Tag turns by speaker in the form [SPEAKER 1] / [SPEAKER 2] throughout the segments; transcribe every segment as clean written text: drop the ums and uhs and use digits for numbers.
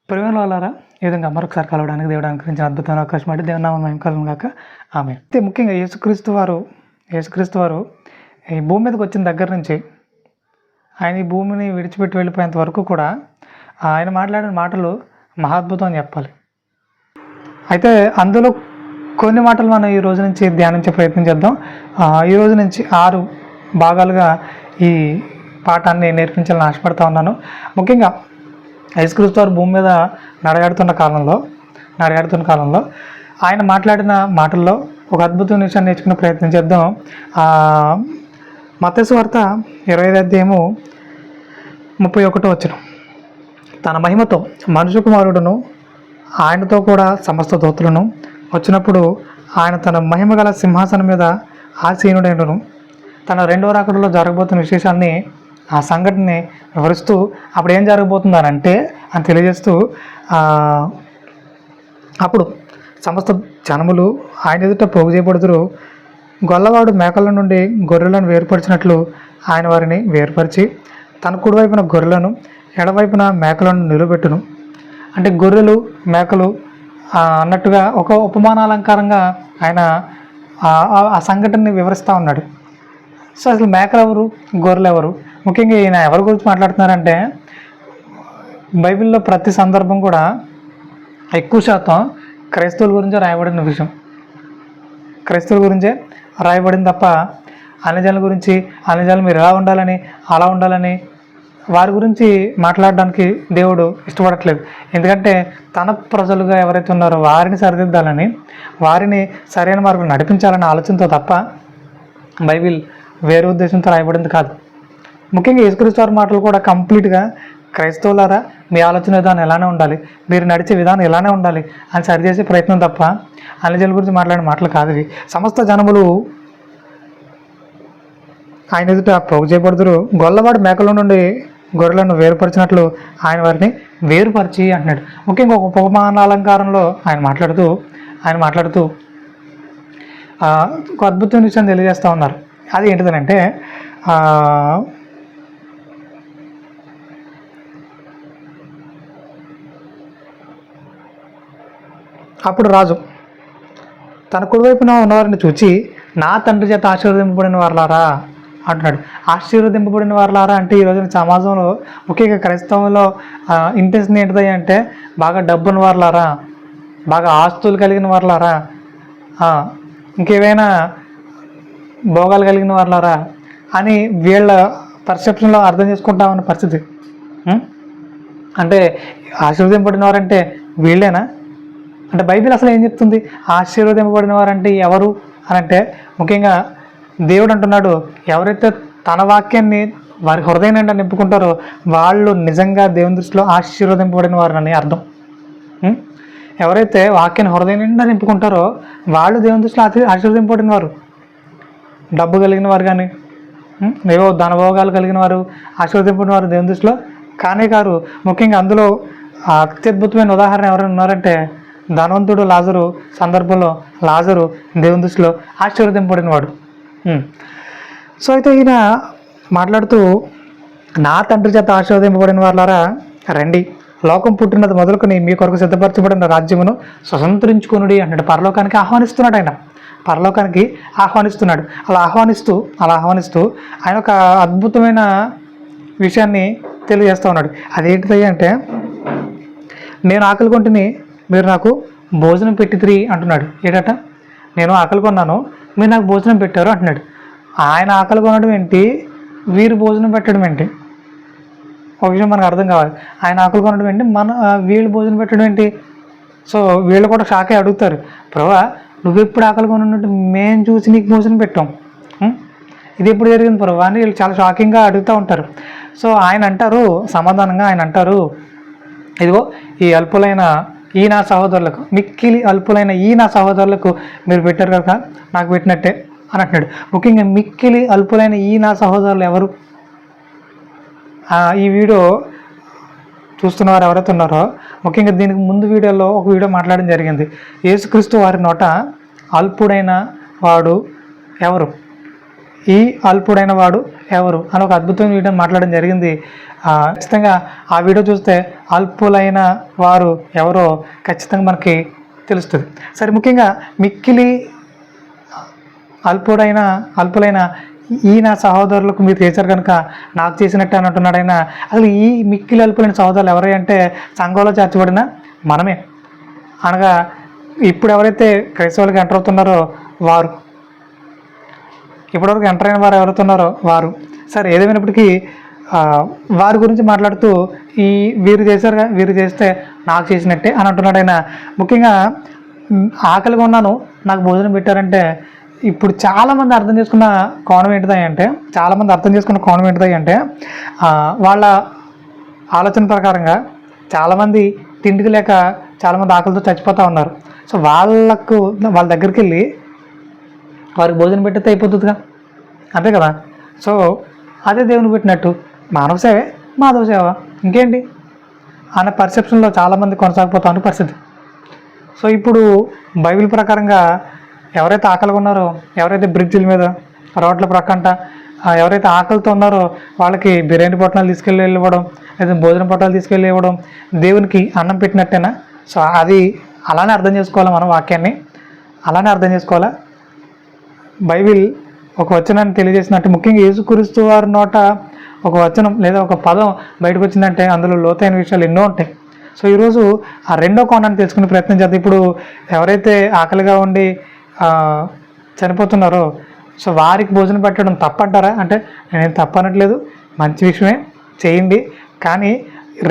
[SPEAKER 1] ప్రియమైన వాళ్ళారా, ఈ విధంగా మరొకసారి కలవడానికి దేవుడు అనుగ్రహించిన అద్భుతమైన అవకాశం అంటే దేవుని నామం మహిమ కలుగును గాక. ఆమె అయితే ముఖ్యంగా యేసుక్రీస్తు వారు ఈ భూమి మీదకి వచ్చిన దగ్గర నుంచి ఆయన ఈ భూమిని విడిచిపెట్టి వెళ్ళిపోయేంత వరకు కూడా ఆయన మాట్లాడిన మాటలు మహాద్భుతం అని చెప్పాలి. అయితే అందులో కొన్ని మాటలు మనం ఈ రోజు నుంచి ధ్యానించే ప్రయత్నం చేద్దాం. ఈ రోజు నుంచి 6 భాగాలుగా ఈ పాఠాన్ని నేర్పించాలని ఆశపడతా ఉన్నాను. ముఖ్యంగా యేసుక్రీస్తు వారు భూమి మీద నడయాడుతున్న కాలంలో ఆయన మాట్లాడిన మాటల్లో ఒక అద్భుతమైన విషయాన్ని నేర్చుకునే ప్రయత్నం చేద్దాం. మత్తయి సువార్త 25వ అధ్యాయము 31వ వచనం. తన మహిమతో మనుష్య కుమారుడును ఆయనతో కూడా సమస్త దూతలను వచ్చినప్పుడు ఆయన తన మహిమ గల సింహాసనం మీద ఆసీనుడైనను. తన రెండవ రాకడలో జరగబోతున్న విశేషాన్ని ఆ సంఘటనని వివరిస్తూ అప్పుడు ఏం జరగబోతుంది అని తెలియజేస్తూ అప్పుడు సమస్త జనములు ఆయన ఎదుట పోగు చేయబడుదురు. గొల్లవాడు మేకల నుండి గొర్రెలను వేరుపరిచినట్లు ఆయన వారిని వేరుపరిచి తన కుడివైపున గొర్రెలను ఎడవైపున మేకలను నిలబెట్టును. అంటే గొర్రెలు మేకలు అన్నట్టుగా ఒక ఉపమానాలంకారంగా ఆయన ఆ సంఘటనని వివరిస్తూ ఉన్నాడు. సో అసలు మేకలు ఎవరు, గొర్రెలు ఎవరు? ముఖ్యంగా ఈయన ఎవరి గురించి మాట్లాడుతున్నారంటే బైబిల్లో ప్రతి సందర్భం కూడా ఎక్కువ శాతం క్రైస్తవుల గురించే రాయబడిన విషయం. క్రైస్తవుల గురించే రాయబడింది తప్ప అన్యజనుల గురించి, అన్యజనులు మీరు ఎలా ఉండాలని, అలా ఉండాలని వారి గురించి మాట్లాడడానికి దేవుడు ఇష్టపడట్లేదు. ఎందుకంటే తన ప్రజలుగా ఎవరైతే ఉన్నారో వారిని సరిదిద్దాలని, వారిని సరైన మార్గంలో నడిపించాలనే ఆలోచనతో తప్ప బైబిల్ వేరే ఉద్దేశంతో రాయబడింది కాదు. ముఖ్యంగా యేసుక్రీస్తు వారి మాటలు కూడా కంప్లీట్గా క్రైస్తవులారా మీ ఆలోచన విధానం ఎలానే ఉండాలి, మీరు నడిచే విధానం ఎలానే ఉండాలి అని సరిచేసే ప్రయత్నం తప్ప అన్యజనుల గురించి మాట్లాడిన మాటలు కాదు ఇవి. సమస్త జనములు ఆయన ఎదుట పోగు చేయబడుదురు. గొల్లవాడు మేకల నుండి గొర్రెలను వేరుపరిచినట్లు ఆయన వారిని వేరుపరిచి అంటున్నాడు. ముఖ్యంగా ఒక ఉపమానాలంకారంలో ఆయన మాట్లాడుతూ ఒక అద్భుతమైన విషయం తెలియజేస్తూ ఉన్నారు. అది ఏంటిదనంటే అప్పుడు రాజు తన కుడివైపున ఉన్నవారిని చూచి నా తండ్రి చేత ఆశీర్వదింపబడిన వారలారా అంటున్నాడు. ఆశీర్వదింపబడిన వారలారా అంటే ఈ రోజున సమాజంలో ముఖ్యంగా క్రైస్తవంలో ఇంటెన్షన్ ఏంటిది అంటే బాగా డబ్బున్న వారలారా, బాగా ఆస్తులు కలిగిన వారలారా, ఇంకేమైనా భోగాలు కలిగిన వారలారా అని వీళ్ళ పర్సెప్షన్లో అర్థం చేసుకుంటామన్న పరిస్థితి. అంటే ఆశీర్వదింపబడిన వారంటే వీళ్ళేనా? అంటే బైబిల్ అసలు ఏం చెప్తుంది? ఆశీర్వదింపబడిన వారంటే ఎవరు అని అంటే ముఖ్యంగా దేవుడు అంటున్నాడు, ఎవరైతే తన వాక్యాన్ని వారి హృదయం నిండా నింపుకుంటారో వాళ్ళు నిజంగా దేవుని దృష్టిలో ఆశీర్వదింపబడిన వారని అర్థం. ఎవరైతే వాక్యాన్ని హృదయం నిండా నింపుకుంటారో వాళ్ళు దేవుని దృష్టిలో ఆశీర్వదింపబడిన వారు. డబ్బు కలిగిన వారు కానీ ఏవో ధనభోగాలు కలిగిన వారు ఆశీర్వదింపబడిన వారు దేవుని దృష్టిలో కానే కారు. ముఖ్యంగా అందులో అత్యద్భుతమైన ఉదాహరణ ఎవరైనా ఉన్నారంటే ధనవంతుడు లాజరు సందర్భంలో లాజరు దేవుని దృష్టిలో ఆశీర్వదింపబడిన వాడు. సో అయితే ఈయన మాట్లాడుతూ నా తండ్రి చేత ఆశీర్వదింపబడిన వాళ్ళారా రండి, లోకం పుట్టినది మొదలుకొని మీ కొరకు సిద్ధపరచబడిన రాజ్యమును స్వతంత్రించుకొనుడి అంటాడు. పరలోకానికి ఆహ్వానిస్తున్నాడు ఆయన, పరలోకానికి ఆహ్వానిస్తున్నాడు. అలా ఆహ్వానిస్తూ ఆయన ఒక అద్భుతమైన విషయాన్ని తెలియజేస్తూ ఉన్నాడు. అదేంటిది అంటే నేను ఆకలి కొంటిని మీరు నాకు భోజనం పెట్టితిరి అంటున్నాడు. ఏంటట? నేను ఆకలి కొన్నాను, మీరు నాకు భోజనం పెట్టారు అంటున్నాడు. ఆయన ఆకలి కొనడం ఏంటి, వీరు భోజనం పెట్టడం ఏంటి? ఒక విషయం మనకు అర్థం కావాలి. ఆయన ఆకలి కొనడం ఏంటి, వీళ్ళు భోజనం పెట్టడం ఏంటి? సో వీళ్ళు కూడా షాకే అడుగుతారు, ప్రభా నువ్వు ఎప్పుడు ఆకలి కొనున్నట్టు మేము చూసి నీకు భోజనం పెట్టాం, ఇది ఎప్పుడు జరిగింది ప్రభా అని వీళ్ళు చాలా షాకింగ్గా అడుగుతూ ఉంటారు. సో ఆయన అంటారు సమాధానంగా, ఇదిగో ఈ అల్పులైన ఈ నా సహోదరులకు, మిక్కిలి అల్పులైన ఈ నా సహోదరులకు మీరు పెట్టారు కనుక నాకు పెట్టినట్టే అని అంటున్నాడు. ముఖ్యంగా మిక్కిలి అల్పులైన ఈ నా సహోదరులు ఎవరు? ఈ వీడియో చూస్తున్నవారు ఎవరైతే ఉన్నారో ముఖ్యంగా దీనికి ముందు వీడియోలో ఒక వీడియో మాట్లాడడం జరిగింది. యేసుక్రీస్తు వారి నోట అల్పుడైన వాడు ఎవరు, ఈ అల్పుడైన వాడు ఎవరు అని ఒక అద్భుతమైన వీడియో మాట్లాడడం జరిగింది. ఖచ్చితంగా ఆ వీడియో చూస్తే అల్పులైన వారు ఎవరో ఖచ్చితంగా మనకి తెలుస్తుంది. సరే, ముఖ్యంగా మిక్కిలి అల్పులైన ఈ నా సహోదరులకు మీరు చేశారు కనుక నాకు చేసినట్టు అని అంటున్నాడు ఆయన. అసలు ఈ మిక్కిలి అల్పులైన సహోదరులు ఎవరై అంటే సంఘంలో చేర్చబడిన మనమే. అనగా ఇప్పుడు ఎవరైతే క్రైస్తవులకు ఎంటర్ అవుతున్నారో వారు, ఇప్పటివరకు ఎంటర్ అయిన వారు ఎవరుతున్నారో వారు. సరే, ఏదేమైనప్పటికీ వారి గురించి మాట్లాడుతూ వీరు చేశారుగా, వీరు చేస్తే నాకు చేసినట్టే అని అంటున్నాడు ఆయన. ముఖ్యంగా ఆకలిగా ఉన్నాను నాకు భోజనం పెట్టారంటే ఇప్పుడు చాలామంది అర్థం చేసుకున్న కోణం ఏంటిదంటే వాళ్ళ ఆలోచన ప్రకారంగా చాలామంది తిండికి లేక చాలామంది ఆకలితో చచ్చిపోతూ ఉన్నారు. సో వాళ్ళ దగ్గరికి వెళ్ళి వారికి భోజనం పెట్టితే అయిపోతుందిగా, అంతే కదా. సో అదే దేవుని పెట్టినట్టు మానవ సేవే మాధవ సేవ, ఇంకేంటి అనే పర్సెప్షన్లో చాలామంది కొనసాగిపోతా ఉన్న పరిస్థితి. సో ఇప్పుడు బైబిల్ ప్రకారంగా ఎవరైతే ఆకలిగా ఉన్నారో, ఎవరైతే బ్రిడ్జిల మీద రోడ్ల ప్రక్కంట ఎవరైతే ఆకలితో ఉన్నారో వాళ్ళకి బిర్యానీ పొట్టాలు తీసుకెళ్ళి ఇవ్వడం, లేదా భోజన పొట్టాలు తీసుకెళ్ళి ఇవ్వడం దేవునికి అన్నం పెట్టినట్టేనా? సో అది అలానే అర్థం చేసుకోవాలా, మనం వాక్యాన్ని అలానే అర్థం చేసుకోవాలా. బైబిల్ ఒక వచనాన్ని తెలియజేసినట్టు, ముఖ్యంగా యేసుక్రీస్తు వారి నోట ఒక వచనం లేదా ఒక పదం బయటకు వచ్చిందంటే అందులో లోతైన విషయాలు ఎన్నో ఉంటాయి. సో ఈరోజు ఆ రెండో కోణాన్ని తెలుసుకునే ప్రయత్నం చేద్దాం. ఇప్పుడు ఎవరైతే ఆకలిగా ఉండి చనిపోతున్నారో సో వారికి భోజనం పెట్టడం తప్పంటారా అంటే నేను తప్పనట్లేదు, మంచి విషయమే, చేయండి. కానీ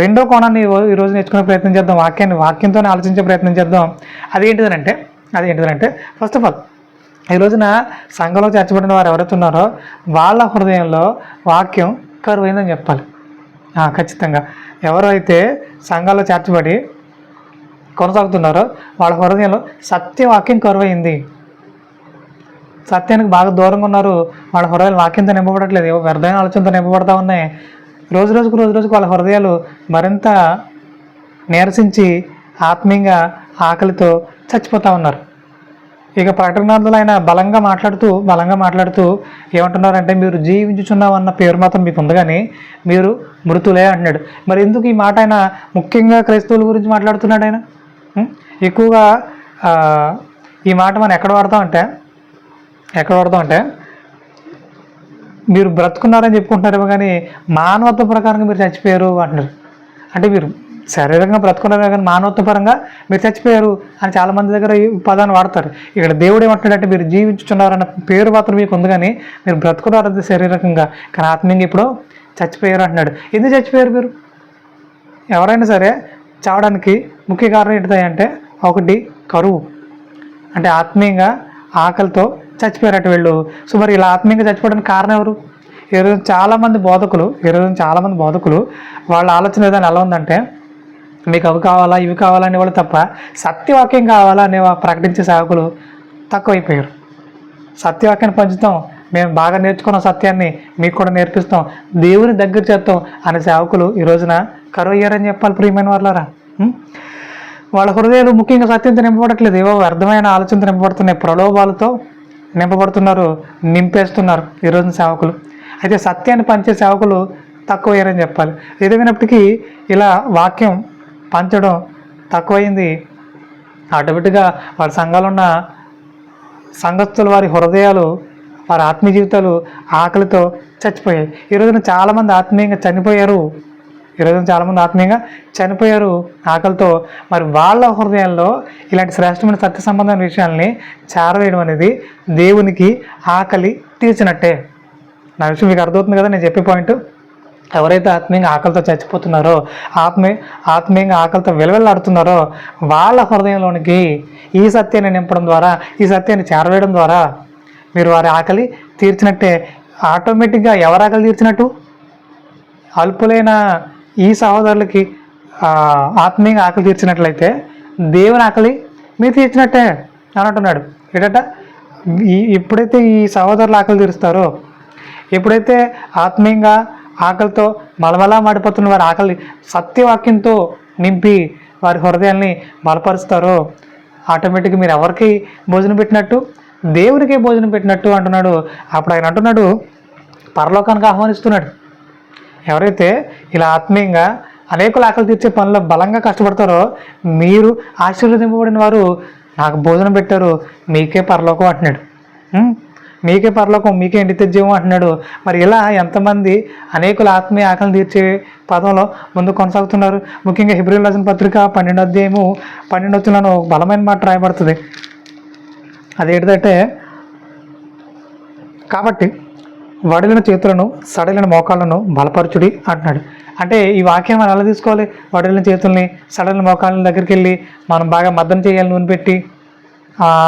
[SPEAKER 1] రెండో కోణాన్ని ఈరోజు నేర్చుకునే ప్రయత్నం చేద్దాం, వాక్యంతోనే ఆలోచించే ప్రయత్నం చేద్దాం. అదేంటిదనంటే ఫస్ట్ ఆఫ్ ఆల్ ఈ రోజున సంఘంలో చేర్చబడిన వారు ఎవరైతే ఉన్నారో వాళ్ళ హృదయంలో వాక్యం కరువైందని చెప్పాలి. ఖచ్చితంగా ఎవరైతే సంఘాల్లో చేర్చబడి కొనసాగుతున్నారో వాళ్ళ హృదయంలో సత్యవాక్యం కరువైంది, సత్యానికి బాగా దూరంగా ఉన్నారు. వాళ్ళ హృదయాలు వాక్యంతో నింపబడట్లేదు, వ్యర్థమైన ఆలోచనతో నింపబడతా ఉన్నాయి. రోజు రోజుకు వాళ్ళ హృదయాలు మరింత నీరసించి ఆత్మీయంగా ఆకలితో చచ్చిపోతూ ఉన్నారు. ఇక ప్రకటనలు ఆయన బలంగా మాట్లాడుతూ ఏమంటున్నారంటే మీరు జీవించుచున్నామన్న పేరు మాత్రం మీకు ఉంది కానీ మీరు మృతులే అంటున్నాడు. మరి ఎందుకు ఈ మాట ఆయన ముఖ్యంగా క్రైస్తవుల గురించి మాట్లాడుతున్నాడు? ఆయన ఎక్కువగా ఈ మాట మనం ఎక్కడ వాడతామంటే మీరు బ్రతుకున్నారని చెప్పుకుంటున్నారేమో కానీ మానవత్వ ప్రకారంగా మీరు చచ్చిపోయారు అంటున్నారు. అంటే మీరు శారీరకంగా బ్రతుకున్నారు కానీ మానవత్వ పరంగా మీరు చచ్చిపోయారు అని చాలామంది దగ్గర ఈ పదాన్ని వాడతారు. ఇక్కడ దేవుడు ఏమంటున్నాడంటే మీరు జీవించుచున్నారన్న పేరు మాత్రం మీకు ఉంది కానీ మీరు బ్రతుకున్నారు శారీరకంగా, కానీ ఆత్మీయంగా ఇప్పుడు చచ్చిపోయారు అంటున్నాడు. ఎందుకు చచ్చిపోయారు మీరు? ఎవరైనా సరే చావడానికి ముఖ్య కారణం ఏంటిదంటే ఒకటి కరువు, అంటే ఆత్మీయంగా ఆకలితో చచ్చిపోయారట వీళ్ళు. సో మరి ఇలా ఆత్మీయంగా చచ్చిపోవడానికి కారణం ఎవరు? ఈరోజు చాలామంది బోధకులు వాళ్ళ ఆలోచన విధానం ఎలా ఉందంటే మీకు అవి కావాలా ఇవి కావాలా అనేవాళ్ళు తప్ప సత్యవాక్యం కావాలా అనే ప్రకటించే సేవకులు తక్కువైపోయారు. సత్యవాక్యాన్ని పంచుతాం, మేము బాగా నేర్చుకున్న సత్యాన్ని మీకు కూడా నేర్పిస్తాం, దేవుని దగ్గర చేస్తాం అనే సేవకులు ఈ రోజున కరువు అయ్యారని చెప్పాలి. ప్రియమైన వాళ్ళారా, వాళ్ళ హృదయాలు ముఖ్యంగా సత్యంతో నింపబడట్లేదు, ఏవో వ్యర్థమైన ఆలోచనతో నింపబడుతున్నాయి, ప్రలోభాలతో నింపేస్తున్నారు ఈ రోజున సేవకులు. అయితే సత్యాన్ని పంచే సేవకులు తక్కువయ్యారని చెప్పాలి. ఏదైనప్పటికీ ఇలా వాక్యం పంచడం తక్కువైంది. ఆటోమేటిక్గా వారి సంఘాలు ఉన్న సంఘస్థులు వారి హృదయాలు, వారి ఆత్మీయ జీవితాలు ఆకలితో చచ్చిపోయాయి. ఈ రోజున చాలామంది ఆత్మీయంగా చనిపోయారు ఆకలితో. మరి వాళ్ళ హృదయాల్లో ఇలాంటి శ్రేష్టమైన సత్య సంబంధమైన విషయాల్ని చేరవేయడం అనేది దేవునికి ఆకలి తీర్చినట్టే. నా విషయం మీకు అర్థమవుతుంది కదా నేను చెప్పే పాయింట్. ఎవరైతే ఆత్మీయంగా ఆకలితో చచ్చిపోతున్నారో, ఆత్మీయంగా ఆకలితో విలవెల్లాడుతున్నారో వాళ్ళ హృదయంలోనికి ఈ సత్యాన్ని నింపడం ద్వారా, ఈ సత్యాన్ని చేరవేయడం ద్వారా మీరు వారి ఆకలి తీర్చినట్టే. ఆటోమేటిక్గా ఎవరు ఆకలి తీర్చినట్టు? అల్పులైన ఈ సహోదరులకి ఆత్మీయంగా ఆకలి తీర్చినట్లయితే దేవుని ఆకలి మీరు తీర్చినట్టే అని అంటున్నాడు. ఏంటంట, ఎప్పుడైతే ఈ సహోదరులు ఆకలి తీరుస్తారో, ఎప్పుడైతే ఆత్మీయంగా ఆకలితో మలమలా మాడిపోతున్న వారి ఆకలి సత్యవాక్యంతో నింపి వారి హృదయాల్ని బలపరుస్తారో ఆటోమేటిక్గా మీరు ఎవరికి భోజనం పెట్టినట్టు? దేవునికే భోజనం పెట్టినట్టు అంటున్నాడు. అప్పుడు ఆయన అంటున్నాడు పరలోకానికి ఆహ్వానిస్తున్నాడు. ఎవరైతే ఇలా ఆత్మీయంగా అనేకుల ఆకలి తీర్చే పనిలో బలంగా కష్టపడతారో మీరు ఆశీర్వదింపబడిన వారు, నాకు భోజనం పెట్టారు, మీకే పరలోకం అంటున్నాడు. మీకే పరలోకం, మీకే నిత్య జీవం అంటున్నాడు. మరి ఇలా ఎంతమంది అనేకుల ఆత్మీయ ఆకలిని తీర్చే పదంలో ముందు కొనసాగుతున్నారు? ముఖ్యంగా హెబ్రీయులకు రాసిన పత్రిక 12వ అధ్యాయము 12వ వచనంలో బలమైన మాట రాయబడుతుంది. అదేంటంటే, కాబట్టి వడిలిన చేతులను సడలిన మోకాళ్ళను బలపరచుడి అంటున్నాడు. అంటే ఈ వాక్యం మనం ఎలా తీసుకోవాలి? వడిలిన చేతుల్ని సడలిన మోకాళ్ళ దగ్గరికి వెళ్ళి మనం బాగా మద్దన చేయాలి, నూనె పెట్టి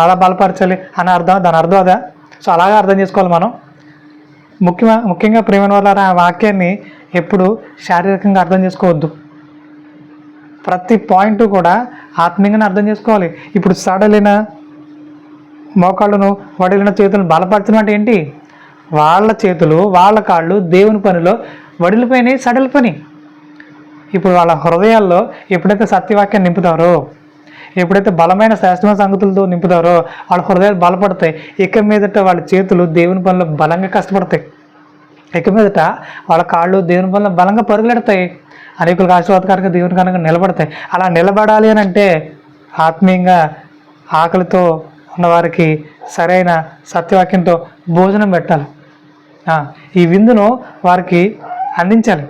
[SPEAKER 1] అలా బలపరచాలి అని అర్థం, దాని అర్థం అదా? సో అలాగే అర్థం చేసుకోవాలి మనం. ముఖ్యంగా ప్రేమ వల్ల ఆ వాక్యాన్ని ఎప్పుడు శారీరకంగా అర్థం చేసుకోవద్దు. ప్రతి పాయింట్ కూడా ఆత్మీయంగానే అర్థం చేసుకోవాలి. ఇప్పుడు సడలిన మోకాళ్ళను వడిలిన చేతులను బలపరచడం అంటే ఏంటి? వాళ్ళ చేతులు వాళ్ళ కాళ్ళు దేవుని పనిలో వడిలిపోయినాయి, సడలిపోయినాయి. ఇప్పుడు వాళ్ళ హృదయాల్లో ఎప్పుడైతే సత్యవాక్యాన్ని నింపుతారో, ఎప్పుడైతే బలమైన శాస్త్రమైన సంగతులతో నింపుతారో వాళ్ళ హృదయాలు బలపడతాయి. ఇక మీదట వాళ్ళ చేతులు దేవుని పనిలో బలంగా కష్టపడతాయి. ఇక మీదట వాళ్ళ కాళ్ళు దేవుని పనిలో బలంగా పరుగులెడతాయి. అనేకులకు ఆశీర్వాదకరంగా దేవుని కనుక నిలబడతాయి. అలా నిలబడాలి అని అంటే ఆత్మీయంగా ఆకలితో ఉన్నవారికి సరైన సత్యవాక్యంతో భోజనం పెట్టాలి. ఈ విందును వారికి అందించాలి.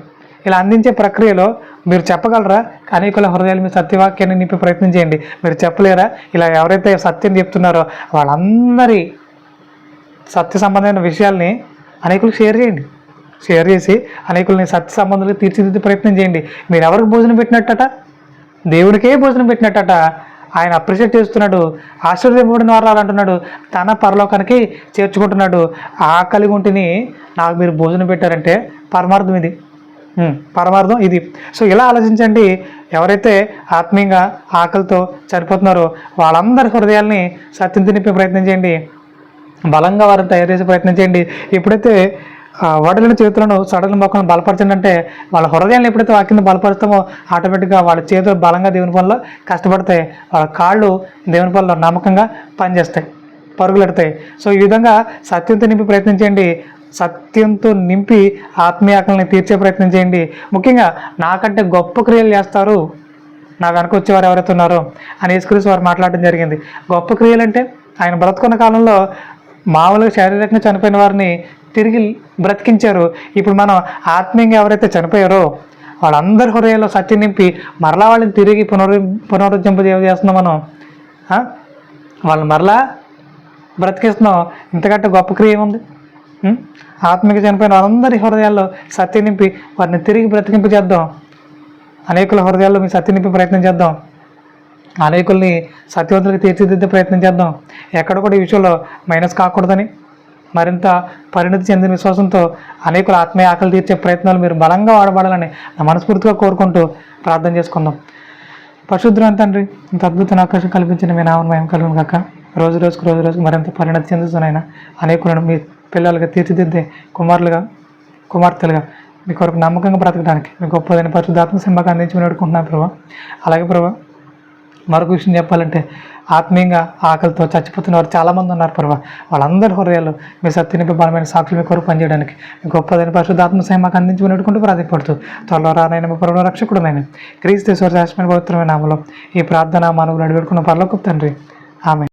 [SPEAKER 1] ఇలా అందించే ప్రక్రియలో మీరు చెప్పగలరా? అనేకుల హృదయాలు మీ సత్యవాక్యాన్ని నింపే ప్రయత్నం చేయండి. మీరు చెప్పలేరా? ఇలా ఎవరైతే సత్యం చెప్తున్నారో వాళ్ళందరి సత్య సంబంధమైన విషయాల్ని అనేకులకు షేర్ చేయండి. షేర్ చేసి అనేకుల్ని సత్య సంబంధాలకు తీర్చిదిద్దే ప్రయత్నం చేయండి. మీరు ఎవరికి భోజనం పెట్టినట్టట? దేవుడికే భోజనం పెట్టినట్టట. ఆయన అప్రిషియేట్ చేస్తున్నాడు. ఆశీర్వదింపబడిన వారు అంటున్నాడు. తన పరలోకానికి చేర్చుకుంటున్నాడు. ఆకలి గుంటిని నాకు మీరు భోజనం పెట్టారంటే పరమార్థం ఇది, పరమార్థం ఇది. సో ఇలా ఆలోచించండి. ఎవరైతే ఆత్మీయంగా ఆకలితో చనిపోతున్నారో వాళ్ళందరి హృదయాల్ని సత్యం నింపే ప్రయత్నం చేయండి. బలంగా వారిని తయారు చేసే ప్రయత్నం చేయండి. ఎప్పుడైతే వడిలిన చేతులను సడలిన మొక్కలను బలపరచండి అంటే వాళ్ళ హృదయాన్ని ఎప్పుడైతే వాక్యం బలపరుస్తామో ఆటోమేటిక్గా వాళ్ళ చేతులు బలంగా దేవుని పనిలో కష్టపడతాయి. వాళ్ళ కాళ్ళు దేవుని పనిలో నమ్మకంగా పనిచేస్తాయి, పరుగులెడతాయి. సో ఈ విధంగా సత్యంతో నింపి ప్రయత్నించండి. సత్యంతో నింపి ఆత్మీయ ఆకలిని తీర్చే ప్రయత్నం చేయండి. ముఖ్యంగా నాకంటే గొప్ప క్రియలు చేస్తారు నా వెనక వచ్చేవారు ఎవరైతే ఉన్నారో అని యేసుక్రీస్తు వారు మాట్లాడడం జరిగింది. గొప్ప క్రియలు అంటే ఆయన బ్రతుకున్న కాలంలో మామూలుగా శారీరకంగా చనిపోయిన వారిని తిరిగి బ్రతికించారు. ఇప్పుడు మనం ఆత్మీయంగా ఎవరైతే చనిపోయారో వాళ్ళందరి హృదయాల్లో సత్యం నింపి మరలా వాళ్ళని తిరిగి పునరుజ్జింపజేస్తున్నాం మనం. వాళ్ళని మరలా బ్రతికిస్తున్నాం. ఇంతకంటే గొప్ప క్రియ ఏముంది? ఆత్మీయంగా చనిపోయిన వాళ్ళందరి హృదయాల్లో సత్యం నింపి వారిని తిరిగి బ్రతికింపజేద్దాం. అనేకుల హృదయాల్లో మీ సత్యం నింపే ప్రయత్నం చేద్దాం. అనేకుల్ని సత్యవంతులకు తీర్చిదిద్దే ప్రయత్నం చేద్దాం. ఎక్కడ కూడా ఈ విషయంలో మైనస్ కాకూడదని మరింత పరిణతి చెందిన విశ్వాసంతో అనేకుల ఆత్మీయ ఆకలి తీర్చే ప్రయత్నాలు మీరు బలంగా వాడబడాలని నా మనస్ఫూర్తిగా కోరుకుంటూ ప్రార్థన చేసుకుందాం. పరిశుద్ధులైన తండ్రి, ఇంత అద్భుతమైన అవకాశం కల్పించిన మీ నామం మేము కలుగును కాక. రోజు రోజుకు మరింత పరిణతి చెందుతున్నాయినా అనేకులను మీ పిల్లలుగా తీర్చిదిద్దే కుమార్తెలుగా మీ కొరకు నమ్మకంగా బ్రతకడానికి మీ గొప్పదైన పరిశుద్ధాత్మ సింబగా అందించి వేడుకుంటున్నాను ప్రభా. అలాగే ప్రభా, మరొక విషయం చెప్పాలంటే ఆత్మీయంగా ఆకలితో చచ్చిపోతున్న వారు చాలామంది ఉన్నారు ప్రభా. వాళ్ళందరి హృదయాలు మీ సత్యనిపి బలమైన సాక్షులు మీ కొరకు పనిచేయడానికి మీ గొప్పదైన పరిశుద్ధాత్మ సింబగా అందించి వేడుకుంటూ ప్రాధాన్యపడుతూ త్వరలో రానైనా మీ పరమ రక్షకుడునైనా క్రీస్తు శాశ్వతమైన పవిత్రమైన నామములో ఈ ప్రార్థన మానవులు వేడుకున్న పరలోకపు తండ్రి, ఆమేన్.